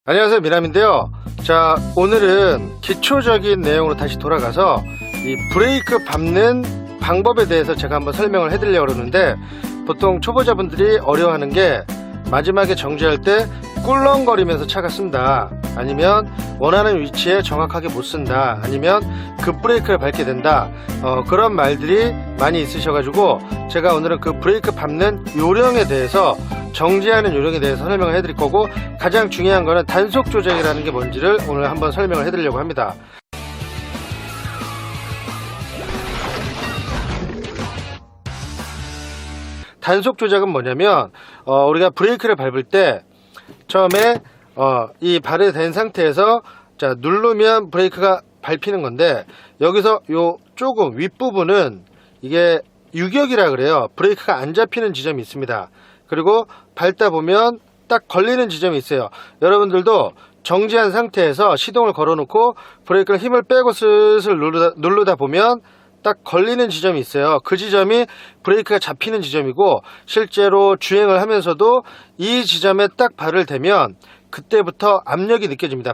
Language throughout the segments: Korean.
안녕하세요, 미남인데요. 자, 오늘은 기초적인 내용으로 다시 돌아가서 이 브레이크 밟는 방법에 대해서 제가 한번 설명을 해드리려고 그러는데, 보통 초보자분들이 어려워하는 게 마지막에 정지할 때 꿀렁거리면서 차가 쓴다, 아니면 원하는 위치에 정확하게 못 쓴다, 아니면 급브레이크를 밟게 된다, 그런 말들이 많이 있으셔가지고 제가 오늘은 그 브레이크 밟는 요령에 대해서, 정지하는 요령에 대해서 설명을 해드릴 거고, 가장 중요한 거는 단속 조작이라는 게 뭔지를 오늘 한번 설명을 해드리려고 합니다. 단속 조작은 뭐냐면, 우리가 브레이크를 밟을 때 처음에 이 발이 된 상태에서 자 누르면 브레이크가 밟히는 건데, 여기서 요 조금 윗부분은 이게 유격이라 그래요. 브레이크가 안 잡히는 지점이 있습니다. 그리고 밟다 보면 딱 걸리는 지점이 있어요. 여러분들도 정지한 상태에서 시동을 걸어 놓고 브레이크를 힘을 빼고 슬슬 누르다 보면 딱 걸리는 지점이 있어요. 그 지점이 브레이크가 잡히는 지점이고, 실제로 주행을 하면서도 이 지점에 딱 발을 대면 그때부터 압력이 느껴집니다.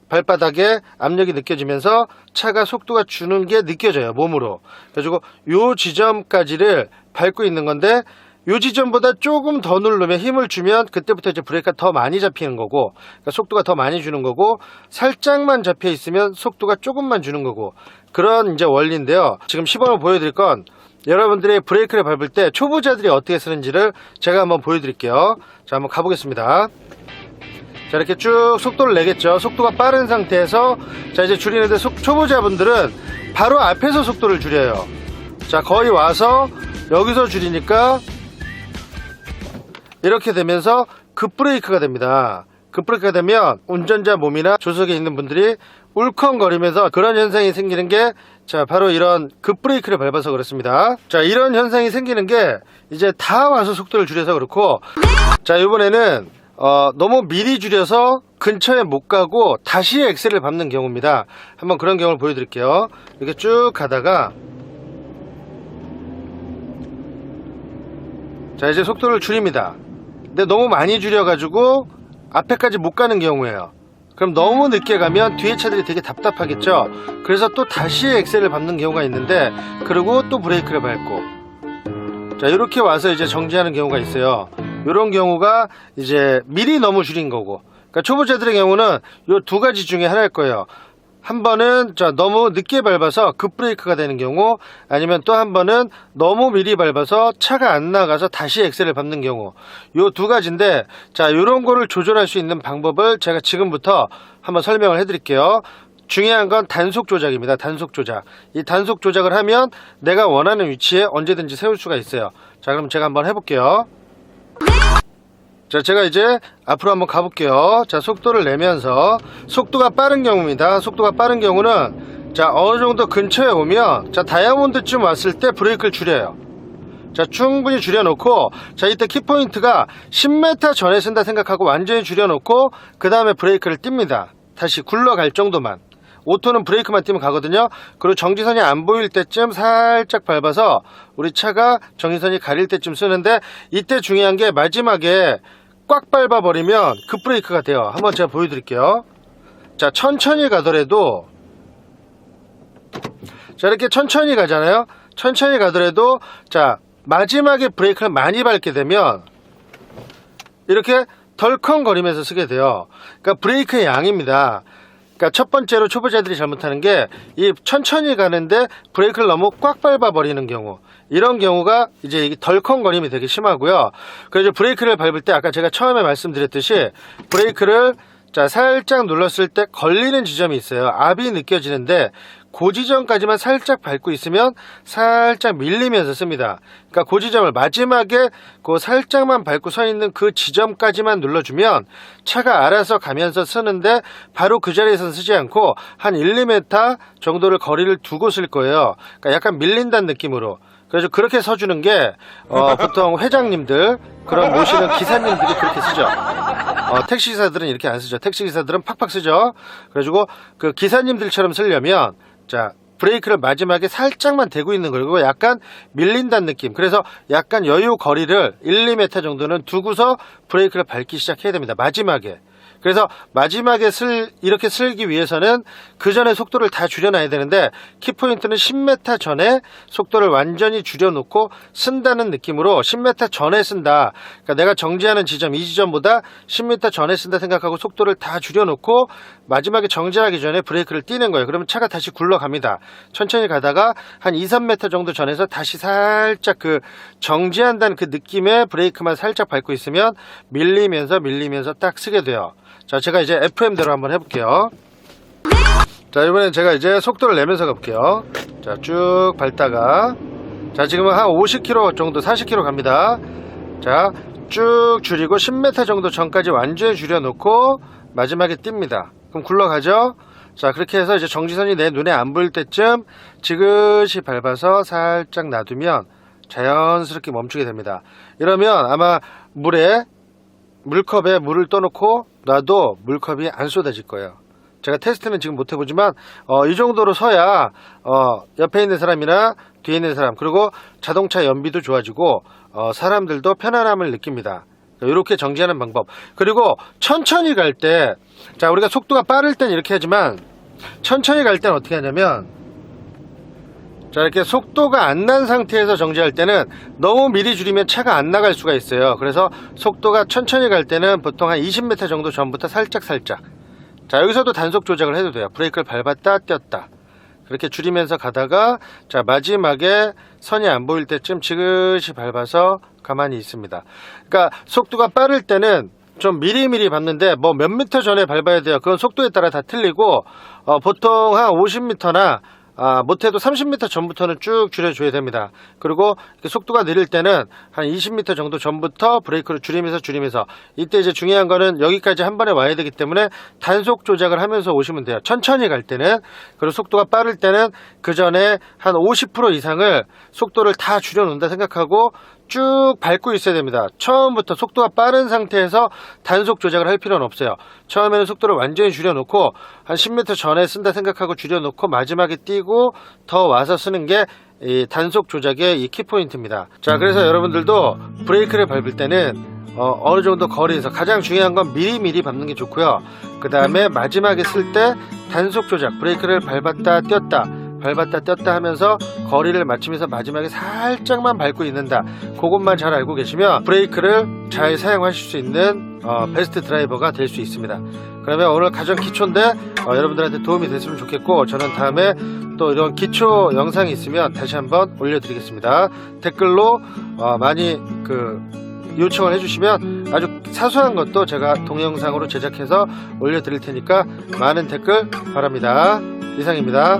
발바닥에 압력이 느껴지면서 차가 속도가 주는 게 느껴져요, 몸으로. 그래가지고 요 지점까지를 밟고 있는 건데, 요 지점보다 조금 더 누르면, 힘을 주면 그때부터 이제 브레이크가 더 많이 잡히는 거고, 그러니까 속도가 더 많이 주는 거고, 살짝만 잡혀 있으면 속도가 조금만 주는 거고, 그런 이제 원리인데요. 지금 시범을 보여드릴 건, 여러분들이 브레이크를 밟을 때 초보자들이 어떻게 쓰는지를 제가 한번 보여드릴게요. 자, 한번 가보겠습니다. 자, 이렇게 쭉 속도를 내겠죠. 속도가 빠른 상태에서 자 이제 줄이는데, 초보자분들은 바로 앞에서 속도를 줄여요. 자, 거의 와서 여기서 줄이니까 이렇게 되면서 급브레이크가 됩니다. 급브레이크가 되면 운전자 몸이나 조석에 있는 분들이 울컹거리면서 그런 현상이 생기는 게, 자 바로 이런 급브레이크를 밟아서 그렇습니다. 자, 이런 현상이 생기는 게 이제 다 와서 속도를 줄여서 그렇고, 자 이번에는 너무 미리 줄여서 근처에 못 가고 다시 엑셀을 밟는 경우입니다. 한번 그런 경우를 보여드릴게요. 이렇게 쭉 가다가, 자 이제 속도를 줄입니다. 근데 너무 많이 줄여가지고 앞에까지 못 가는 경우예요. 그럼 너무 늦게 가면 뒤에 차들이 되게 답답하겠죠. 그래서 또 다시 엑셀을 밟는 경우가 있는데, 그리고 또 브레이크를 밟고, 자 이렇게 와서 이제 정지하는 경우가 있어요. 이런 경우가 이제 미리 너무 줄인 거고, 그러니까 초보자들의 경우는 이 두 가지 중에 하나일 거예요. 한 번은 자 너무 늦게 밟아서 급브레이크가 되는 경우, 아니면 또 한 번은 너무 미리 밟아서 차가 안 나가서 다시 엑셀을 밟는 경우, 요 두 가지인데, 자 요런 거를 조절할 수 있는 방법을 제가 지금부터 한번 설명을 해 드릴게요. 중요한 건 단속 조작입니다. 단속 조작. 이 단속 조작을 하면 내가 원하는 위치에 언제든지 세울 수가 있어요. 자 그럼 제가 한번 해볼게요. 자, 제가 이제 앞으로 한번 가볼게요. 자, 속도를 내면서, 속도가 빠른 경우입니다. 속도가 빠른 경우는 자 어느 정도 근처에 오면, 자 다이아몬드쯤 왔을 때 브레이크를 줄여요. 자 충분히 줄여놓고, 자 이때 키포인트가 10m 전에 쓴다 생각하고 완전히 줄여놓고 그 다음에 브레이크를 띱니다. 다시 굴러갈 정도만. 오토는 브레이크만 띄면 가거든요. 그리고 정지선이 안 보일 때쯤 살짝 밟아서 우리 차가 정지선이 가릴 때쯤 쓰는데, 이때 중요한 게 마지막에 꽉 밟아버리면 급브레이크가 돼요. 한번 제가 보여드릴게요. 자 천천히 가더라도, 자 이렇게 천천히 가잖아요. 천천히 가더라도 자 마지막에 브레이크를 많이 밟게 되면 이렇게 덜컹거리면서 쓰게 돼요. 그러니까 브레이크의 양입니다. 그러니까 첫 번째로 초보자들이 잘못하는 게, 이 천천히 가는데 브레이크를 너무 꽉 밟아 버리는 경우, 이런 경우가 이제 이게 덜컹거림이 되게 심하고요. 그래서 브레이크를 밟을 때 아까 제가 처음에 말씀드렸듯이, 브레이크를 자 살짝 눌렀을 때 걸리는 지점이 있어요. 압이 느껴지는데 그 지점까지만 살짝 밟고 있으면 살짝 밀리면서 씁니다. 그러니까 그 지점을 마지막에 그 살짝만 밟고 서 있는 그 지점까지만 눌러주면 차가 알아서 가면서 쓰는데, 바로 그 자리에서 쓰지 않고 한 1, 2m 정도를 거리를 두고 쓸 거예요. 그러니까 약간 밀린다는 느낌으로. 그래서 그렇게 서주는 게 보통 회장님들, 그런 모시는 기사님들이 그렇게 쓰죠. 택시기사들은 이렇게 안 쓰죠. 택시기사들은 팍팍 쓰죠. 그래가지고 그 기사님들처럼 쓰려면, 자 브레이크를 마지막에 살짝만 대고 있는 거고, 약간 밀린다는 느낌. 그래서 약간 여유 거리를 1, 2m 정도는 두고서 브레이크를 밟기 시작해야 됩니다. 마지막에. 그래서 마지막에 이렇게 쓸기 위해서는 그 전에 속도를 다 줄여놔야 되는데, 키포인트는 10m 전에 속도를 완전히 줄여놓고 쓴다는 느낌으로 10m 전에 쓴다. 그러니까 내가 정지하는 지점, 이 지점보다 10m 전에 쓴다 생각하고 속도를 다 줄여놓고 마지막에 정지하기 전에 브레이크를 띄는 거예요. 그러면 차가 다시 굴러갑니다. 천천히 가다가 한 2-3m 정도 전에서 다시 살짝 그 정지한다는 그 느낌의 브레이크만 살짝 밟고 있으면 밀리면서 딱 쓰게 돼요. 자, 제가 이제 FM대로 한번 해볼게요. 자, 이번엔 제가 이제 속도를 내면서 가볼게요. 자, 쭉 밟다가, 자, 지금은 한 50km 정도, 40km 갑니다. 자, 쭉 줄이고 10m 정도 전까지 완전히 줄여놓고 마지막에 띱니다. 그럼 굴러가죠? 자, 그렇게 해서 이제 정지선이 내 눈에 안 보일 때쯤 지그시 밟아서 살짝 놔두면 자연스럽게 멈추게 됩니다. 이러면 아마 물컵에 물을 떠놓고 놔도 물컵이 안 쏟아질 거예요. 제가 테스트는 지금 못 해보지만 이 정도로 서야 옆에 있는 사람이나 뒤에 있는 사람, 그리고 자동차 연비도 좋아지고 사람들도 편안함을 느낍니다. 이렇게 정지하는 방법. 그리고 천천히 갈 때, 자, 우리가 속도가 빠를 땐 이렇게 하지만 천천히 갈 땐 어떻게 하냐면, 자, 이렇게 속도가 안 난 상태에서 정지할 때는 너무 미리 줄이면 차가 안 나갈 수가 있어요. 그래서 속도가 천천히 갈 때는 보통 한 20m 정도 전부터 살짝. 자, 여기서도 단속 조작을 해도 돼요. 브레이크를 밟았다 뗐다. 그렇게 줄이면서 가다가, 자, 마지막에 선이 안 보일 때쯤 지그시 밟아서 가만히 있습니다. 그러니까 속도가 빠를 때는 좀 미리미리 밟는데 뭐 몇 미터 전에 밟아야 돼요. 그건 속도에 따라 다 틀리고 보통 한 50m나 못해도 30m 전부터는 쭉 줄여줘야 됩니다. 그리고 속도가 느릴 때는 한 20m 정도 전부터 브레이크를 줄이면서 이때 이제 중요한 거는 여기까지 한 번에 와야 되기 때문에 단속 조작을 하면서 오시면 돼요. 천천히 갈 때는. 그리고 속도가 빠를 때는 그 전에 한 50% 이상을 속도를 다 줄여놓는다 생각하고 쭉 밟고 있어야 됩니다. 처음부터 속도가 빠른 상태에서 단속 조작을 할 필요는 없어요. 처음에는 속도를 완전히 줄여놓고 한 10m 전에 쓴다 생각하고 줄여놓고 마지막에 띄고 더 와서 쓰는 게 이 단속 조작의 이 키포인트입니다. 자, 그래서 여러분들도 브레이크를 밟을 때는 어느 정도 거리에서, 가장 중요한 건 미리미리 밟는 게 좋고요. 그 다음에 마지막에 쓸 때 단속 조작, 브레이크를 밟았다 뗐다 하면서 거리를 맞추면서 마지막에 살짝만 밟고 있는다. 그것만 잘 알고 계시면 브레이크를 잘 사용하실 수 있는 베스트 드라이버가 될 수 있습니다. 그러면 오늘 가장 기초인데 여러분들한테 도움이 됐으면 좋겠고, 저는 다음에 또 이런 기초 영상이 있으면 다시 한번 올려드리겠습니다. 댓글로 많이 요청을 해주시면 아주 사소한 것도 제가 동영상으로 제작해서 올려드릴 테니까 많은 댓글 바랍니다. 이상입니다.